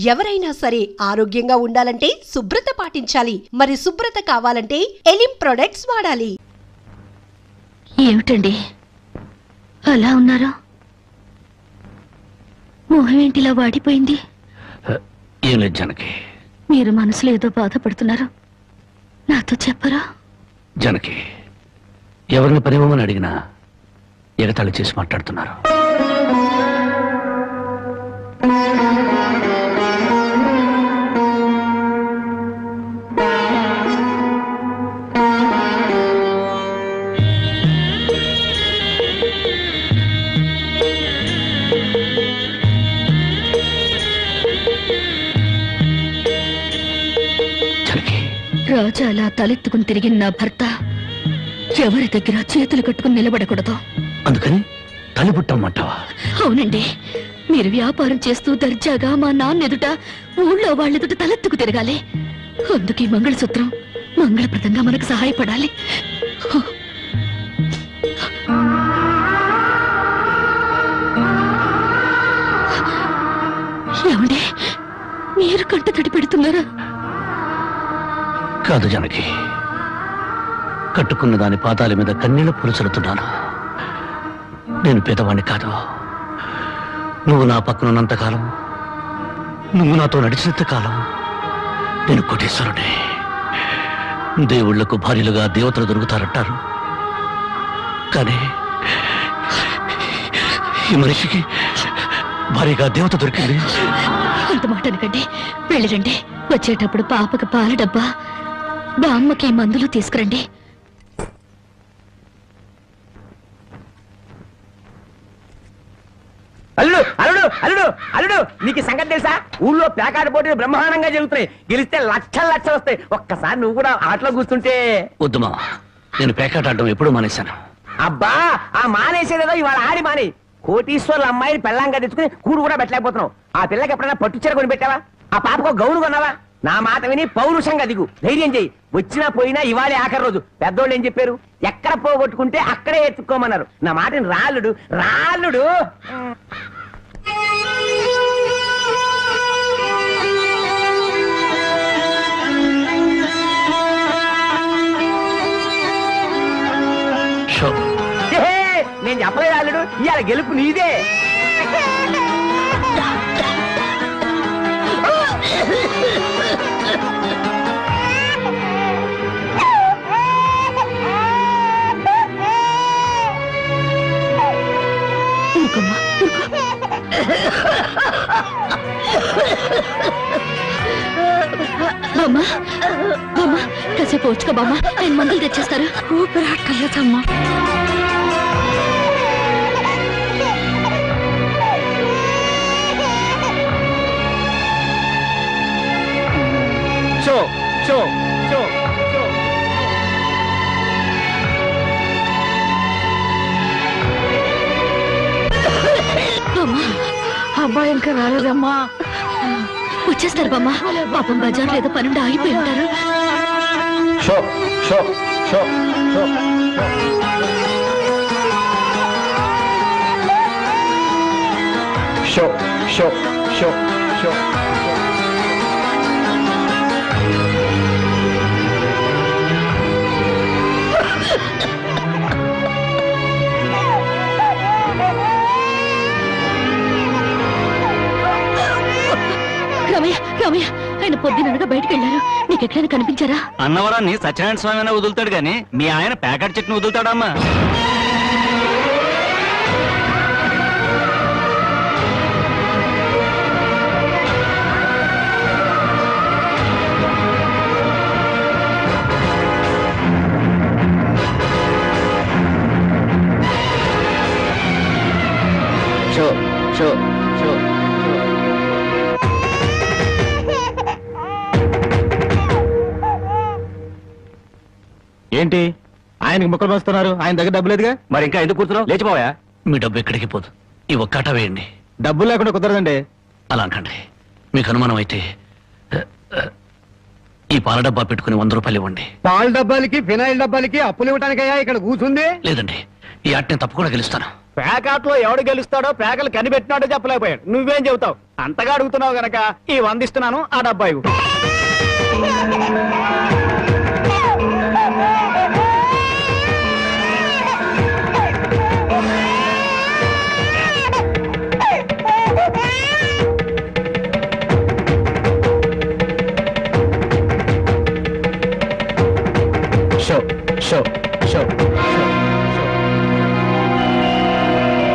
ఎవరైనా సరే ఆరోగ్యంగా ఉండాలంటే శుభ్రత పాటించాలి. మరి శుభ్రత కావాలంటే ఎలిం ప్రొడక్ట్స్ వాడాలి. ఏమిటండి అలా ఉన్నారా? మొహం ఏంటిలా వాడిపోయింది? ఏం లేదు జనకి. మీరు మనసులో ఏదో బాధపడుతున్నారు, నాతో చెప్పరా? జనకి, ఎవరిని పరిమని అడిగినా ఎగతాళి చేసి మాట్లాడుతున్నారు. రాజా అలా తలెత్తుకుని తిరిగిన నా భర్త ఎవరి దగ్గర చేతులు కట్టుకుని నిలబడకూడదు. అందుకని తలిపుట్టమంటావా? అవునండి, మీరు వ్యాపారం చేస్తూ దర్జాగా మా నాన్న ఎదుట, ఊళ్ళో వాళ్ళెదుట తలెత్తుకు తిరగాలి. అందుకే మంగళసూత్రం మంగళప్రదంగా మనకు సహాయపడాలి. ఏమండి, మీరు కంట తడి పెడుతున్నారా? కాదు జనకి, కట్టుకున్న దాని పాదాల మీద కన్నీళ్లు పులుచలుతున్నాను. నేను పేదవాణ్ణి కాదు. నువ్వు నా పక్కనున్నంతకాలం, నువ్వు నాతో నడిచినంత కాలం నేను కోటీశ్వరుడే. దేవుళ్లకు భార్యలుగా దేవతలు దొరుకుతారంటారు, కానీ ఈ మనిషికి భార్యగా దేవత దొరికింది. అంత మాట అనకండి, వెళ్ళిరండి. వచ్చేటప్పుడు పాపకు పాల డబ్బా, బామ్మకి మందులు తీసుకురండి. అల్లుడు అల్లుడు అల్లుడు అల్లుడు, నీకు సంగతి తెలుసా? ఊళ్ళో ప్యాకాట పోటీలు బ్రహ్మాండంగా జరుగుతున్నాయి. గెలిస్తే లక్షలు లక్షలు వస్తాయి. ఒక్కసారి నువ్వు కూడా ఆటలో కూర్చుంటే. వద్దుమా, నేను పేకాట ఆడడం ఎప్పుడూ మానేశాను. అబ్బా, ఆ మానేసేదేదో ఇవాళ ఆడి మాని. కోటీశ్వర్ల అమ్మాయిని పెళ్ళంగా తెచ్చుకుని కూడు కూడా పెట్టలేకపోతున్నావు. ఆ పిల్లకి ఎప్పుడైనా పట్టు చీర కొని పెట్టావా? ఆ పాపకు గౌను కొన్నావా? నా మాట విని పౌరుషంగా దిగు, ధైర్యం చెయ్యి. వచ్చినా పోయినా ఇవాళే ఆఖరి రోజు. పెద్దోళ్ళు ఏం చెప్పారు? ఎక్కడ పోగొట్టుకుంటే అక్కడే ఎత్తుక్కోమన్నారు. నా మాటని రాళ్ళుడు రాళ్ళుడు. నేను చెప్పలేదు రాళ్ళుడు, ఇవాళ గెలుపు నీదే. బామ్మ బామ్మ, కాసేపు వచ్చుకో బామ్మ, నేను మందులు తెచ్చేస్తారు. ఊపిరాటలేదమ్మా. షో షో షో షో. అబ్బాయి ఇంకా రాలేదమ్మా. వచ్చేస్తారు బామ్మ, పాపం బజార్లో ఏదో పనుండి ఆగిపోయి ఉంటారు. Show show show show show show show show. Ramayya Ramayya, ఆయన పొద్దుననగా బయటకు వెళ్ళారు. నీకు ఎక్కడైనా కనిపించారా? అన్నవరాన్ని సత్యనారాయణ స్వామి అయినా వదులుతాడు గాని మీ ఆయన ప్యాకెట్ చెట్టును వదులుతాడమ్మా. Show show show. ఏంటి ఆయనకి ముక్కలు వస్తున్నారు? ఆయన దగ్గర డబ్బు లేదుగా, మరి ఇంకా ఎందుకు కూర్చున్నావు? లేచిపోయా. మీ డబ్బు ఎక్కడికి పోదు, ఈ ఒక్కట వేయండి. డబ్బులు లేకుండా కుదరదండి. అలా అంటండి. మీకు అనుమానం అయితే ఈ పాల డబ్బా పెట్టుకుని 100 రూపాయలు ఇవ్వండి. పాల డబ్బాలకి ఫినాయిల్ డబ్బాలకి అప్పులు ఇవ్వటానికయ్యా ఇక్కడ కూర్చుంది? లేదండి, ఈ ఆట నేను తప్పకుండా గెలుస్తాను. పేకాట్లో ఎవడు గెలుస్తాడో పేకలు కనిపెట్టినాడో చెప్పలేకపోయాడు. నువ్వేం చెబుతావు? అంతగా అడుగుతున్నావు గనక ఈ 100 ఇస్తున్నాను, ఆ 70 ఇవ్వు.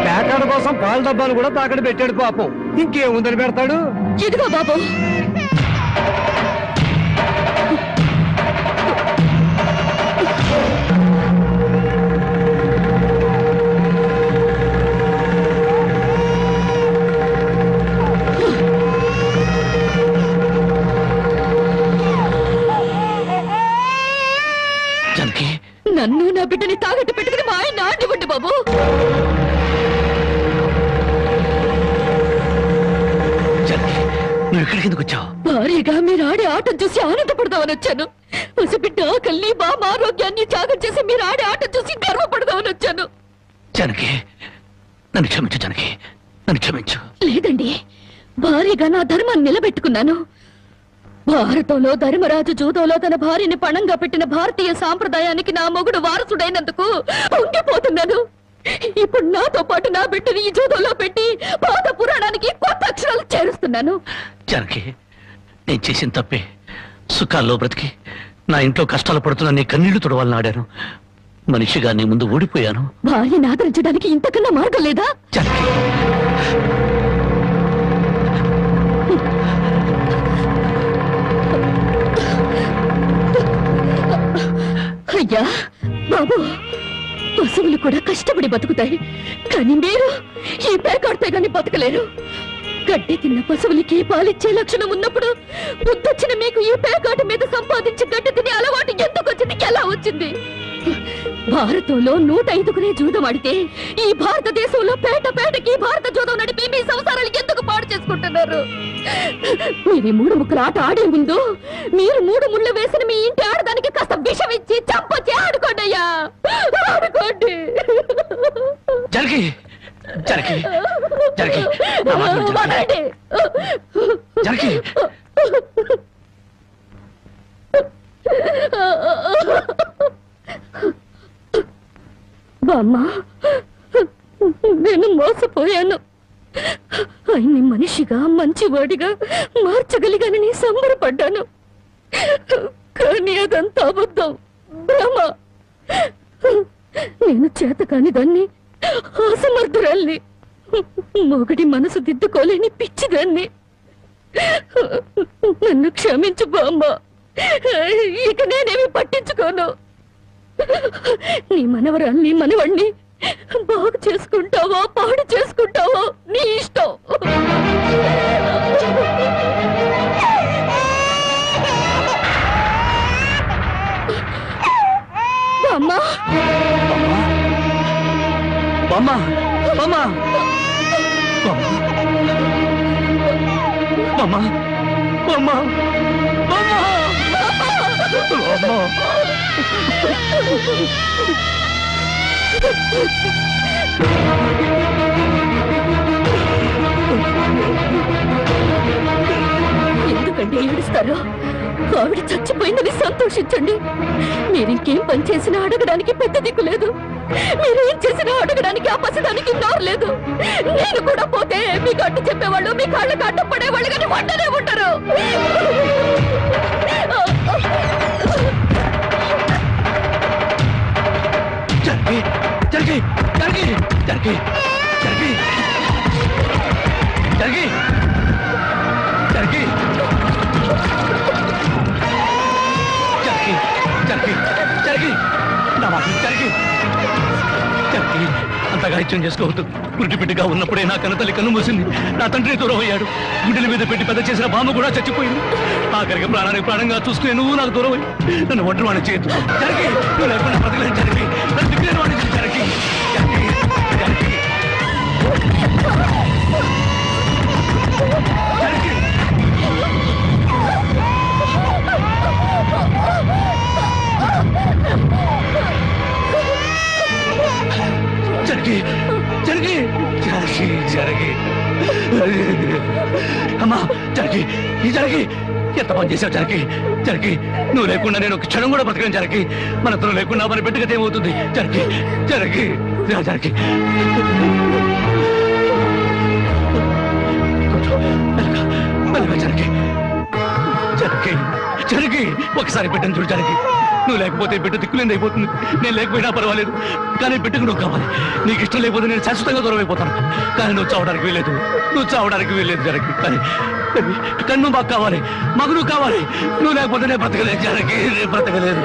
పేకాడ కోసం పాల డబ్బాలు కూడా తాకడ పెట్టాడు పాపం. ఇంకేముందని పెడతాడు? ఇదిగో బాబు, నన్ను నా బిడ్డని తాగట్టు పెట్టుకుని మా ఆయన ఆడివ్వండి బాబు. నువ్వు ఇక్కడికి ఎందుకు వచ్చావు? భారీగా మీరు ఆడే ఆటం చూసి ఆనందపడదామని వచ్చాను. పసిబిడ్డ ఆకలిని బామ ఆరోగ్యాన్ని త్యాగం చేసి మీరు ఆడే ఆటం చూసి గర్వపడదామని వచ్చాను. జానకి, నన్ను క్షమించు జానకి, నన్ను క్షమించు. లేదండి, భారీగా నా ధర్మాన్ని నిలబెట్టుకున్నాను. భారతంలో ధర్మరాజు జూదంలో తన భార్యని పణంగా పెట్టిన భారతీయ సాంప్రదాయానికి నా మొగుడు వారసుడైనందుకు ఉండిపోతున్నాను. ఇప్పుడు నాతో పాటు నా బిడ్డని ఈ జూదంలో పెట్టి పాత పురాణానికి కొత్త అక్షరాలు చేరుస్తున్నాను. జానకి, నేను చేసిన తప్పే. సుఖాల్లో బ్రతికి నా ఇంట్లో కష్టాలు పడుతున్నా నీ కన్నీళ్లు తుడవాలని ఆడాను. మనిషిగా నీ ముందు ఓడిపోయాను. భార్యని ఆదరించడానికి ఇంతకన్నా మార్గం లేదా? జానకి, అయ్యా బాబు, పశువులు కూడా కష్టపడి బతుకుతాయి, కానీ మీరు ఈ పేకాడితే గాని బతకలేరు. గడ్డి తిన్న పశువులకి పాలిచ్చే లక్షణం ఉన్నప్పుడు బుద్ధొచ్చిన మీకు ఈ పేకాట మీద సంపాదించి గడ్డి తినే అలవాటు ఎందుకు వచ్చింది, ఎలా వచ్చింది? భారతంలో 105 జూదం ఆడితే ఈ భారతదేశంలో పేట పేటకి భారత జూదం నడిపి మీ సంసారాలు ఎందుకు పాడు చేసుకుంటున్నారు? మీరు 3 ముక్కల ఆట ఆడే ముందు మీరు 3 ముళ్ళు వేసిన మీ ఇంటి ఆడదానికి కాస్త విషం ఇచ్చి చంపొచ్చి ఆడుకోండి అయ్యా, ఆడుకోండి. జానకి, జానకి, జానకి, నా మాట విను జానకి. జానకి, బామ్మ, నేను మోసపోయాను. ఆయన్ని మనిషిగా మంచివాడిగా మార్చగలిగానని సంబరపడ్డాను. కానీ అదంతా అబద్ధం, భ్రమ. నేను చేతకాని దాన్ని, అసమర్థురాల్ని, మొగడి మనసు దిద్దుకోలేని పిచ్చిదాన్ని. నన్ను క్షమించు బామ్మ, ఇక నేనేమి పట్టించుకోను. నీ మనవరాల్ని మనవణ్ణి బాగు చేసుకుంటావో పాడు చేసుకుంటావో నీ ఇష్టం. అమ్మా, బామ్మ, బామ్మ, బామ్మ, బామ్మ, బామ్మ, ఎందుకండి ఏడుస్తారు? ఆవిడ చచ్చిపోయిందని సంతోషించండి. మీరింకేం పని చేసినా అడగడానికి పెద్ద దిక్కు లేదు. మీరేం చేసినా అడగడానికి ఆ పసిదానికి నోరు లేదు. నేను కూడా పోతే మీకు అడ్డు చెప్పేవాళ్ళు, మీ కాళ్ళకి అడ్డు పడేవాళ్ళు కానీ వంటనే ఉంటారు. జానకి, జానకి, జానకి, జానకి, జానకి, జానకి, జానకి, జానకి, జానకి, జానకి, నా మాట జానకి, జానకి, అంతగా ఇచ్చం చేసుకోవద్దు. పురిటి బిడ్డగా ఉన్నప్పుడే నా కన్నతల్లి కన్ను మూసింది. నా తండ్రి దూరం అయ్యాడు. గుండెల మీద పెట్టి పెద్ద చేసిన బామ్మ కూడా చచ్చిపోయింది. ఆఖరికి ప్రాణానికి ప్రాణంగా చూసుకునే నువ్వు నాకు దూరం అయ్యి నన్ను ఒంటరి వాడిని చేయొద్దు. జానకి, నువ్వు లేకుండా బ్రతకలేను జానకి, నన్ను దిక్కులేని వాడిని చేయి జానకి, జానకి, జానకి, జానకి, జానకి, జానకి, జనకి ఎంత పని చేసావు జనకి? జనకి నువ్వు లేకుండా నేను ఒక క్షణం కూడా బతకను జనకి. మనతో లేకుండా మన బిడ్డగత ఏమవుతుంది జనకి? జనకి జనకి జనకి జనకి జనకి ఒకసారి బిడ్డను చూడు జనకి. నువ్వు లేకపోతే బిడ్డ దిక్కులేంది అయిపోతుంది. నేను లేకపోయినా పర్వాలేదు, కానీ బిడ్డకు నువ్వు కావాలి. నీకు ఇష్టం లేకపోతే నేను శాశ్వతంగా దూరం అయిపోతాను. కానీ నువ్వు చావడానికి వీలేదు, నువ్వు చావడానికి వీలేదు జనకి. కానీ నువ్వు మాకు కావాలి, మాకు నువ్వు కావాలి. నువ్వు లేకపోతే నేను బ్రతకలేదు జనకి, నేను బ్రతకలేదు.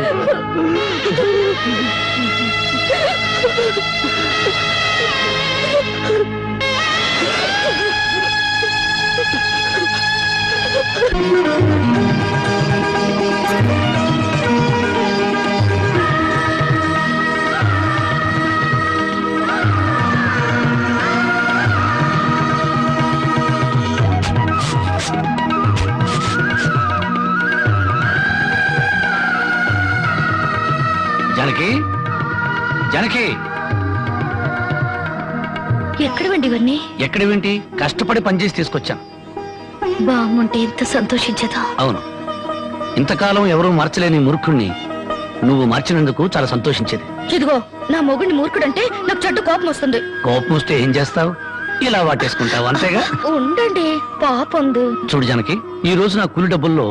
జనకి జనకి ఎక్కడవండి ఇవన్నీ? ఎక్కడేంటి? కష్టపడి పనిచేసి తీసుకొచ్చాను. బాగుంటే ఎంత సంతోషించదా? అవును, ఇంతకాలం ఎవరూ మార్చలేని మూర్ఖుణ్ణి నువ్వు మార్చినందుకు చాలా సంతోషించేది. ఇదిగో, నా మొగుడిని మూర్ఖుడంటే నాకు చెడ్డ కోపం వస్తుంది. కోపం వస్తే ఏం చేస్తావు? ఇలా వాటేసుకుంటావు అంతేగా. ఉండండి, పాపందు. చూడు జనకి, ఈ రోజు నా కూలి డబ్బుల్లో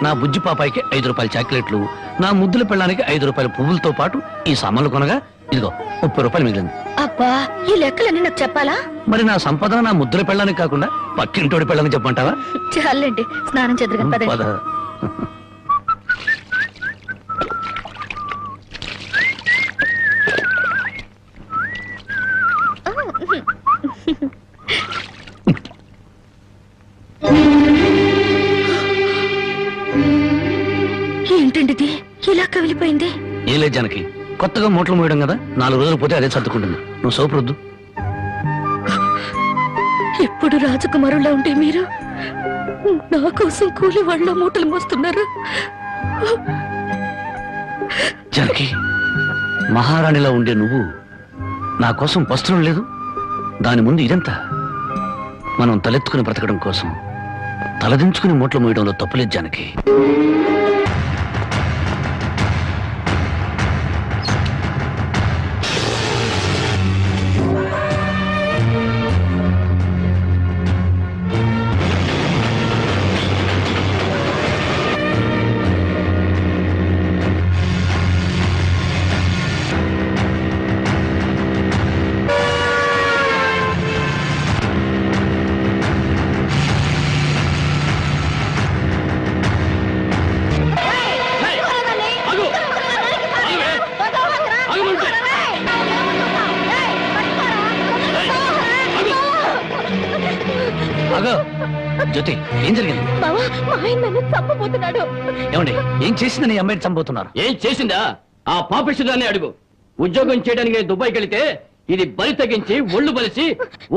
నా బుజ్జి పాపాయికి 5 రూపాయల చాక్లెట్లు, నా ముద్దుల పెళ్ళానికి 5 రూపాయల పువ్వులతో పాటు ఈ సామాన్లు కొనగా ఇదిగో 30 రూపాయలు మిగిలింది. అబ్బా, ఈ లెక్కలన్నీ నాకు చెప్పాలా? మరి నా సంపద నా ముద్దుల పెళ్ళానికి కాకుండా పక్కింటోడి పెళ్ళానికి చెప్పమంటావా? చాలండి, స్నానం చేద్దరు పద. కదా. ఏంటండి ఇలా కవిలిపోయింది? ఏలే జనకి, కొత్తగా మూటలు మోయడం కదా, 4 రోజులు పోతే అదే సర్దుకుంటుంది. నువ్వు సోపురొద్దు. ఇప్పుడు రాజకుమారులా ఉంటే మీరు నా కోసం కూలి వాళ్ళ మూటలు మోస్తున్నారు. జనకి, మహారాణిలా ఉండే నువ్వు నా కోసం వస్త్రం లేదు, దాని ముందు ఇదంతా. మనం తలెత్తుకుని బ్రతకడం కోసం తలదించుకుని మూటలు మోయడంలో తప్పులేదు జనకి. జ్యోతి, ఏం జరిగింది? బావా, మా ఆయన నన్ను చంపబోతున్నాడు. ఏమండి, ఏం చేసిందని ఈ అమ్మాయిని చంపుతున్నారు? ఏం చేసిందా? ఆ పాపిష్టిదాన్ని అడుగు. ఉద్యోగం చేయడానికి దుబాయ్కి వెళితే ఇది బలి తగ్గించి ఒళ్ళు బలిసి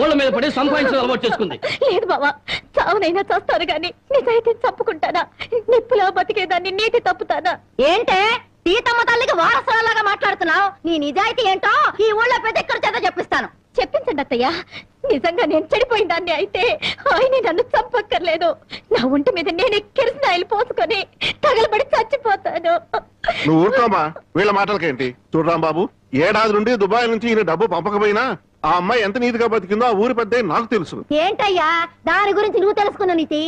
ఓళ్ళ మీద పడి సంపాదించడం అలవాటు చేసుకుంది. లేదు బావా, చావునైనా చేస్తారు గాని నిజాయితీ చంపుకుంటానా? నిప్పులా బతికేదాన్ని నీతి తప్పుతానా? ఏంటే సీతమ్మ తల్లికి వారసులాగా మాట్లాడుతున్నావు? నీ నిజాయితీ ఏంటో ఈ ఊళ్ళో పెద్ద ఇక్కడ చేత చెప్పిస్తాను. చెప్పించండి అత్తయ్య, నిజంగా నేను చెడిపోయిన దాన్ని అయితే ఆయన నన్ను చంపక్కర్లేదు. నా ఒంటి మీద నేనే కిరసనాయిలు పోసుకొని తగలబడి చచ్చిపోతాను. నువ్వు ఊరుకోమా, వీళ్ళ మాటలకేంటి? చూడరాం బాబు, ఏడాది నుండి దుబాయ్ నుంచి ఈయన డబ్బు పంపకపోయినా ఆ అమ్మాయి ఎంత నీతిగా బతికిందో ఆ ఊరి పెద్ద నాకు తెలుసు. ఏంటయ్యా దాని గురించి నువ్వు తెలుసుకున్న నీతి?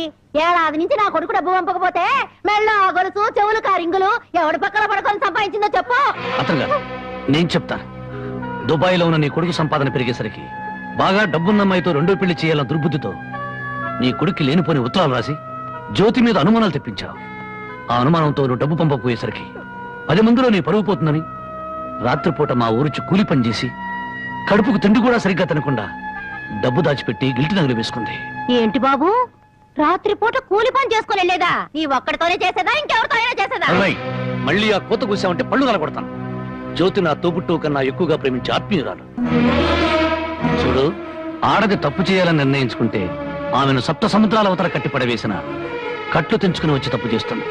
ఏడాది నుంచి నా కొడుకు డబ్బు పంపకపోతే మెళ్ళో గొలుసు చెవులు కారింగులు ఎవడి పక్కన పడుకొని సంపాదించిందో చెప్పు. అతను నేను చెప్తాను. దుబాయ్లో ఉన్న నీ కొడుకు సంపాదన పెరిగేసరికి బాగా డబ్బున్న అమ్మాయితో 2వ పెళ్లి చేయాలన్న దుర్బుద్ధితో నీ కొడుక్కి లేనిపోని ఉత్తరాలు రాసి జ్యోతి మీద అనుమానాలు తెప్పించావు. ఆ అనుమానంతో నువ్వు డబ్బు పంపకపోయేసరికి 10 మందిలో నీ పరువు పోతుందని రాత్రిపూట మా ఊరుచి కూలి పని చేసి కడుపుకు తిండి కూడా సరిగ్గా తినకుండా డబ్బు దాచిపెట్టి గిల్టి నగలు వేసుకుంది. ఏంటి బాబు, రాత్రిపూట కూలి పని చేసుకుని వెళ్ళేదా? నీ ఒక్కడితోనే చేసేదా, ఇంకెవరితో అయినా చేసేదా? అమ్మాయి, మళ్ళీ ఆ కోత కూసావంటే పళ్ళు నలగొడతాను. జ్యోతి నా తోబుట్టు కన్నా ఎక్కువగా ప్రేమించే ఆత్మీయురాలు. చూడు, ఆడది తప్పు చేయాలని నిర్ణయించుకుంటే ఆమెను 7 సముద్రాల అవతల కట్టి పడవేసిన కట్లు తెంచుకుని వచ్చి తప్పు చేస్తుంది.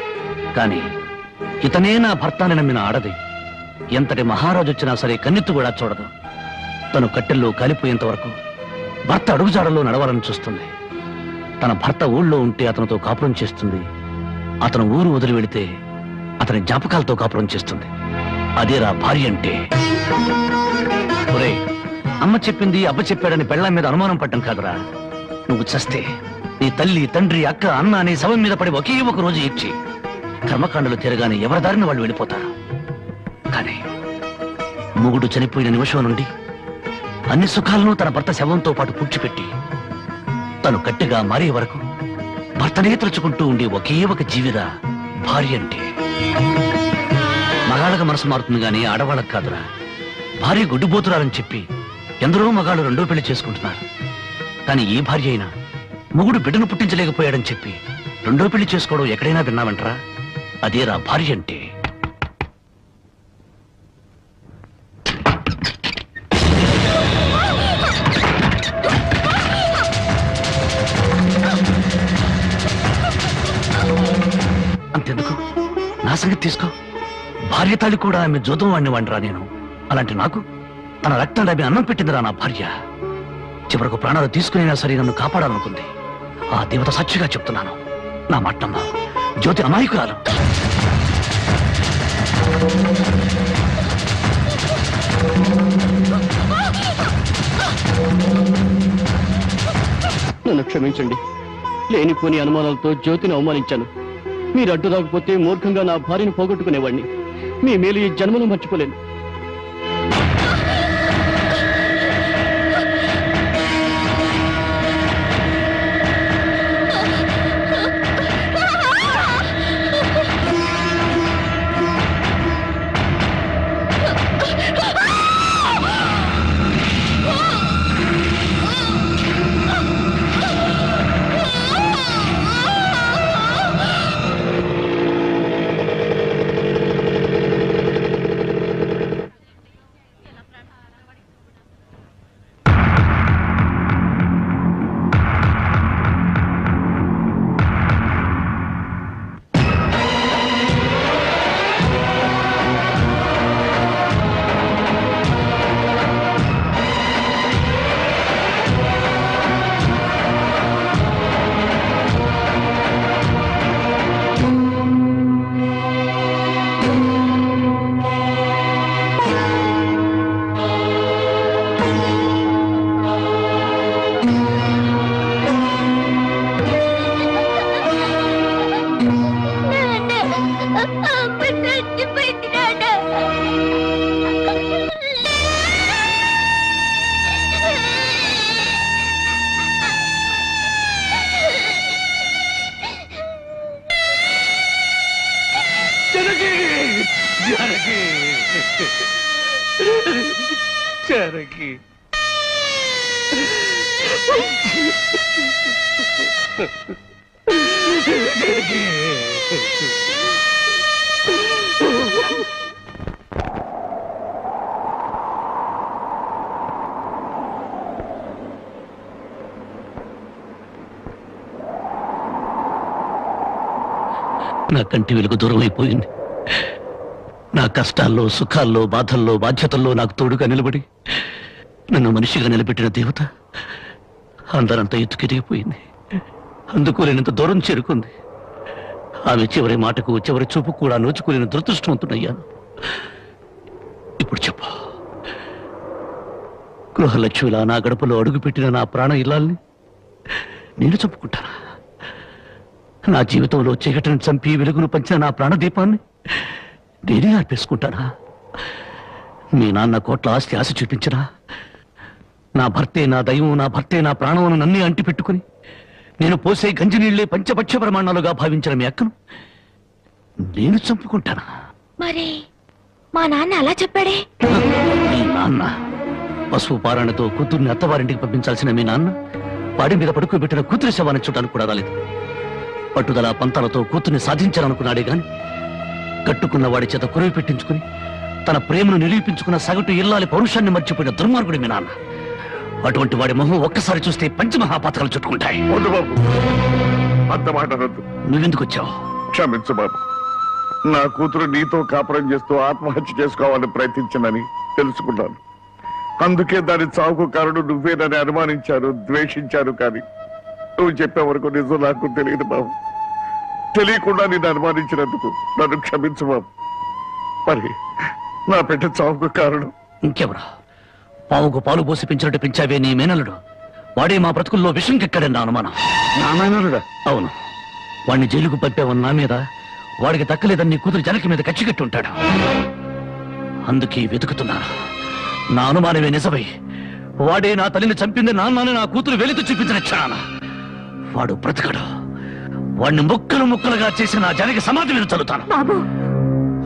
కానీ ఇతనే నా భర్తాన్ని నమ్మిన ఆడది ఎంతటి మహారాజు వచ్చినా సరే కన్నెత్తు కూడా చూడదు. తను కట్టెల్లో కాలిపోయేంత వరకు భర్త అడుగుజాడల్లో నడవాలని చూస్తుంది. తన భర్త ఊళ్ళో ఉంటే అతనితో కాపురం చేస్తుంది, అతను ఊరు వదిలి వెళితే అతని జ్ఞాపకాలతో కాపురం చేస్తుంది. అదేరా భార్య అంటే. ఒరేయ్, అమ్మ చెప్పింది అబ్బ చెప్పాడని పెళ్ళాం మీద అనుమానం పడ్డం కాదురా. నువ్వు చస్తే నీ తల్లి, తండ్రి, అక్క, అన్న అనే శవం మీద పడి ఒకే ఒక రోజు ఇచ్చి కర్మకాండలు తిరగానే ఎవరి దారిని వాళ్ళు వెళ్ళిపోతారు. కానీ మొగుడు చనిపోయిన నిమిషం నుండి అన్ని సుఖాలను తన భర్త శవంతో పాటు పూడ్చిపెట్టి తను గట్టిగా మారే వరకు భర్తనే తలుచుకుంటూ ఉండే ఒకే ఒక జీవిరా భార్య అంటే. మగాళ్ళకి మనసు మారుతుంది గానీ ఆడవాళ్ళకు కాదురా. భార్య గుడ్డుబోతురాలని చెప్పి ఎందరో మగాళ్ళు రెండో పెళ్లి చేసుకుంటున్నారు. కానీ ఏ భార్య అయినా మొగుడు బిడ్డను పుట్టించలేకపోయాడని చెప్పి రెండో పెళ్లి చేసుకోవడం ఎక్కడైనా విన్నావంటరా? అదేరా భార్య అంటే. అంతెందుకు, నా సంగతి తీసుకో. భార్య తాళి కూడా ఆమె జోదం వాడిని వాడిరా నేను. అలాంటి నాకు తన రక్తం ఆమె అన్నం పెట్టిందిరా నా భార్య. చివరకు ప్రాణాలు తీసుకునేనా సరే నన్ను కాపాడాలనుకుంది. ఆ దేవత సాక్షిగా చెప్తున్నాను, నా మాటమ్మ జ్యోతి అమాయకురాలు. నన్ను క్షమించండి. లేనిపోని అనుమానాలతో జ్యోతిని అవమానించాను. మీరు అడ్డు రాకపోతే మూర్ఖంగా నా భార్యను పోగొట్టుకునేవాడిని. మీ మేలు ఈ జన్మలో మర్చిపోలేను. నా కంటి వెలుగు దూరం అయిపోయింది. నా కష్టాల్లో, సుఖాల్లో, బాధల్లో, బాధ్యతల్లో నాకు తోడుగా నిలబడి నన్ను మనిషిగా నిలబెట్టిన దేవత అందరంతా ఎత్తుకెదిగిపోయింది. అందుకోలేనంత దూరం చేరుకుంది. ఆమె చివరి మాటకు, చివరి చూపు కూడా నోచుకోలేని దురదృష్టవంతుడయ్యాను. ఇప్పుడు చెప్పు, గృహలక్ష్మిలా నా గడపలో అడుగుపెట్టిన నా ప్రాణ ఇల్లాల్ని నేను చంపుకుంటానా? నా జీవితంలో చీకటిని చంపి వెలుగును పంచిన నా ప్రాణదీపాన్ని నేనే అర్పేసుకుంటానా? మీ నాన్న కోట్ల ఆస్తి ఆశ చూపించినా, నా భర్తే నా దైవం, నా భర్తే నా ప్రాణమును నన్నే అంటి పెట్టుకుని నేను పోసే గంజినీళ్లే పంచపక్ష ప్రమాణాలుగా భావించిన మీ అక్కను నేను చంపుకుంటానా? మరి మా నాన్న అలా చెప్పాడే. మీ నాన్న పశువు పారాణతో కూతుర్ని అత్తవారింటికి పంపించాల్సిన మీ నాన్న వాడి మీద పడుకోబెట్టిన కూతురి శవాన్ని చూడడానికి కూడా రాలేదు. పట్టుదల పంతాలతో కూతుర్ని సాధించాలనుకున్నాడే గాని కట్టుకున్న వాడి చేత కురవి పెట్టించుకుని తన ప్రేమను నిరూపించుకున్న సగటు ఇల్లాలి పౌరుషాన్ని మర్చిపోయిన దుర్మార్గుడి మీ నాన్న. అటువంటి వాడి మొహం ఒక్కసారి చూస్తే పంచమహాపాతకాలు చుట్టుకుంటాయి. అంత మాట అనొద్దు. నువ్వెందుకు వచ్చావు? క్షమించు బాబు. నా కూతురు నీతో కాపురం చేస్తూ ఆత్మహత్య చేసుకోవాలని ప్రయత్నించిందని తెలుసుకున్నాను. అందుకే దాని చావుకు కారణం నువ్వేనని అనుమానించారు, ద్వేషించారు. కానీ నువ్వు చెప్పే వరకు నిజం నాకు తెలియదు బాబు. తెలియకుండా నిన్ను అనుమానించినందుకు నన్ను క్షమించు బాబు. మరి నా బిడ్డ చావుకు కారణం ఇంకెవరా? పావుకు పాలు పోసి పెంచినట్టు పెంచావే నీ మేనల్లుడు. వాడే మా బ్రతుకుల్లో విషం కెక్కడని నా అనుమానం. నా మేనల్లుడా? అవును. వాడిని జైలుకు పంపావని నా మీద, వాడికి దక్కలేదని నీ కూతురు జనకి మీద కచ్చికట్టి ఉంటాడు. అందుకే వెతుకుతున్నాను. నా అనుమానమే నిజమై వాడే నా తల్లిని చంపింది నాన్నని నా కూతురు వెలితో చూపించిన క్షణాన వాడు బ్రతకడు. వాడిని ముక్కలు ముక్కలుగా చేసి నా జనకి సమాధి మీద చల్లుతాను. బాబు,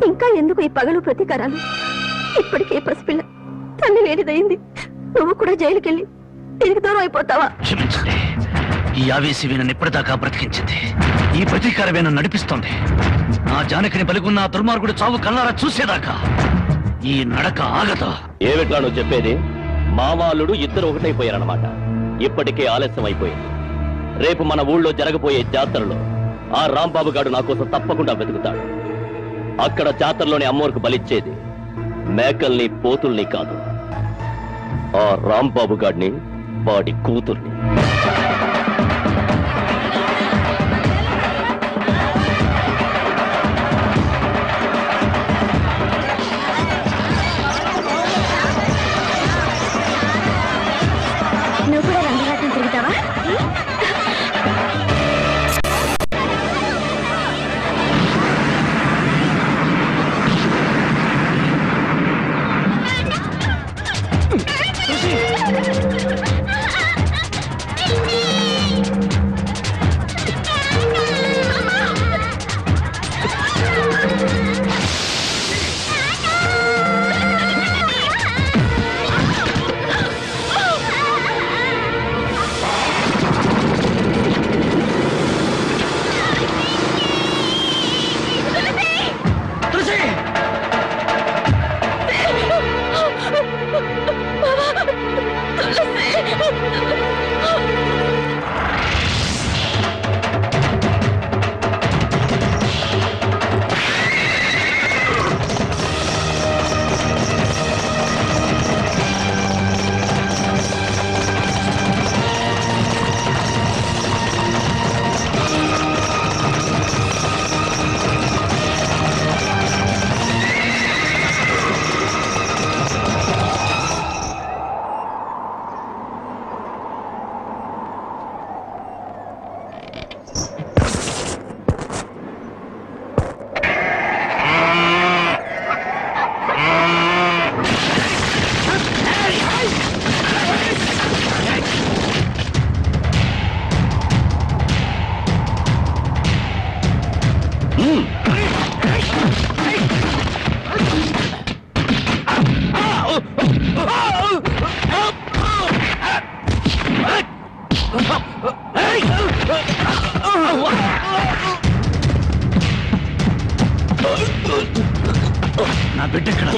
ఇంకా ఎందుకు ఈ పగలు ప్రతీకారాలు? ఇప్పటికే పసిపిల్ల తల్లి లేనిదయింది. నువ్వు కూడా జైలుకెళ్ళి తిరిగి దూరం అయిపోతావా? క్షమించండి. ఈ ఆవేశమే నన్ను ఇప్పటిదాకా బ్రతికించింది. ఈ ప్రతీకారమే నన్ను నడిపిస్తోంది. నా జానకిని బలిగున్న ఆ దుర్మార్గుడు చావు కల్లారా చూసేదాకా ఈ నడక ఆగదు. ఏమిట్లా నువ్వు చెప్పేది? మామాలుడు ఇద్దరు ఒకటైపోయారన్నమాట. ఇప్పటికే ఆలస్యం అయిపోయింది. రేపు మన ఊళ్ళో జరగబోయే జాతరలో ఆ రాంబాబు గారు నా కోసం తప్పకుండా వెతుకుతాడు. అక్కడ జాతరలోని అమ్మోరికి బలిచ్చేది మేకల్ని పోతుల్ని కాదు, ఆ రాంబాబు గాడిని, వాడి కూతుర్ని. నువ్వు కూడా రంగరాటం తిరుగుతావా? నా బిడ్డ ఎక్కడ?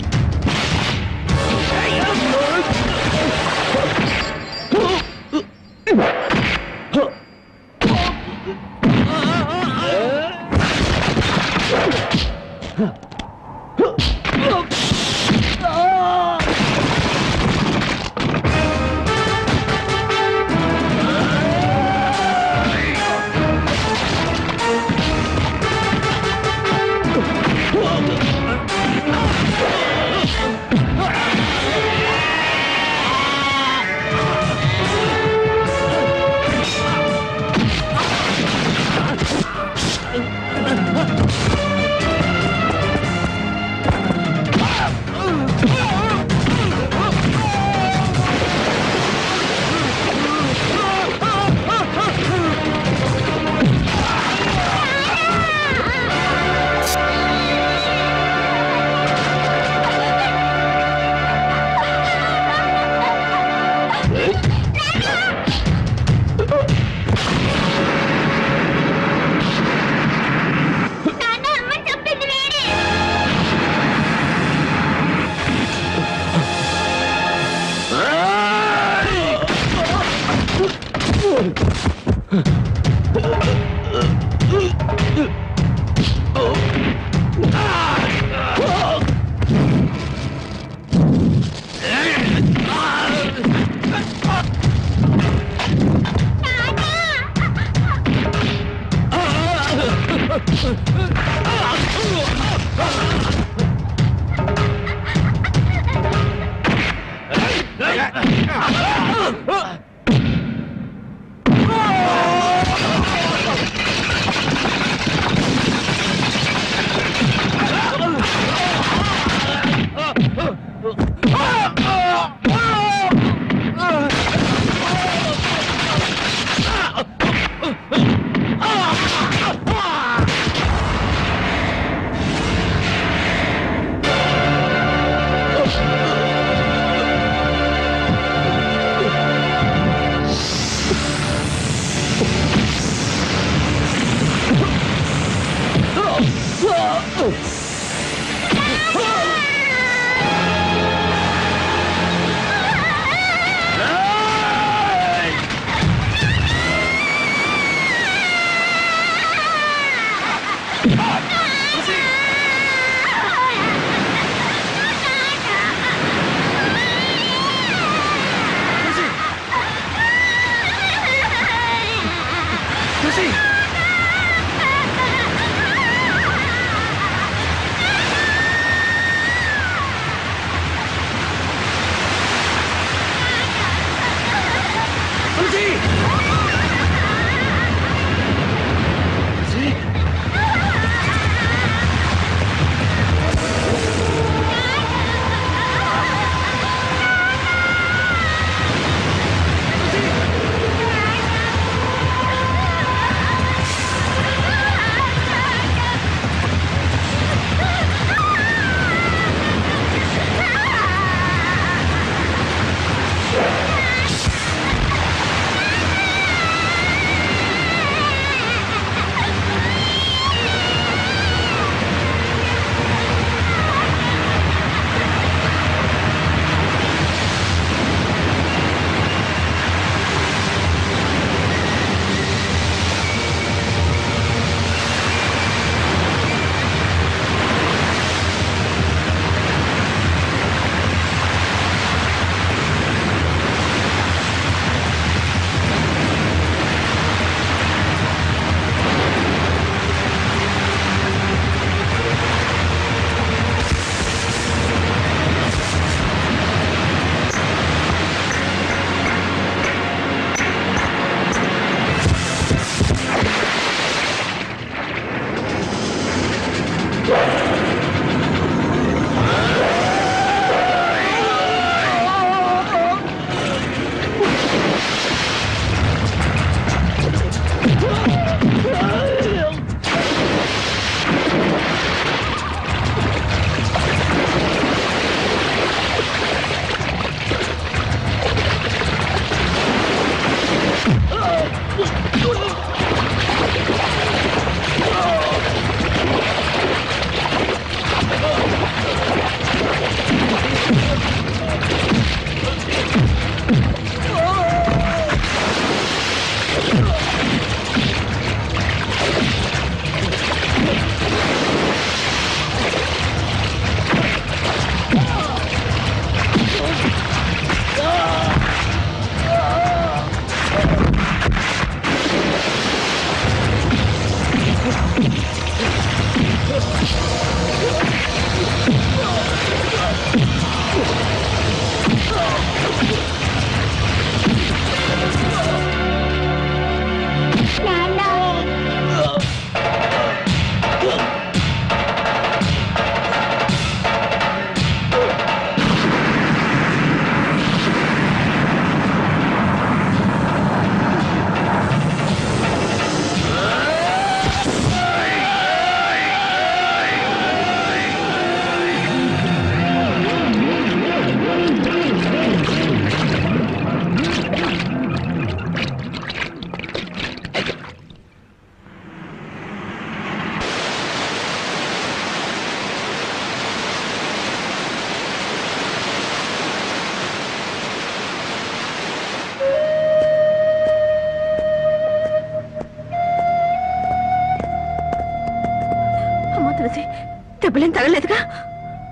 దెబ్బలేం తగలేదుగా?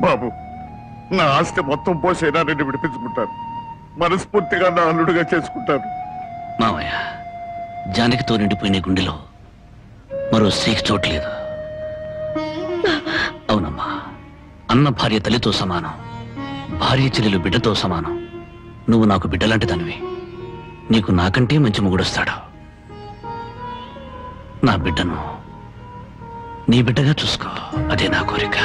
బాబు, నా ఆస్తి మొత్తం పోసైనా నిన్ను విడిపించుకుంటాను. మనస్ఫూర్తిగా నా అల్లుడుగా చేసుకుంటాను. మావయ్య, జానకితో నిండిపోయిన గుండెలో మరో స్త్రీకి చోట్లేదు. అన్న భార్య తల్లితో సమానం, భార్య చెల్లెలు బిడ్డతో సమానం. నువ్వు నాకు బిడ్డలాంటి దానివి. నీకు నాకంటే మంచి మొగుడొస్తాడు. నా బిడ్డను నీ బిడ్డగా చూసుకో, అదే నా కోరిక.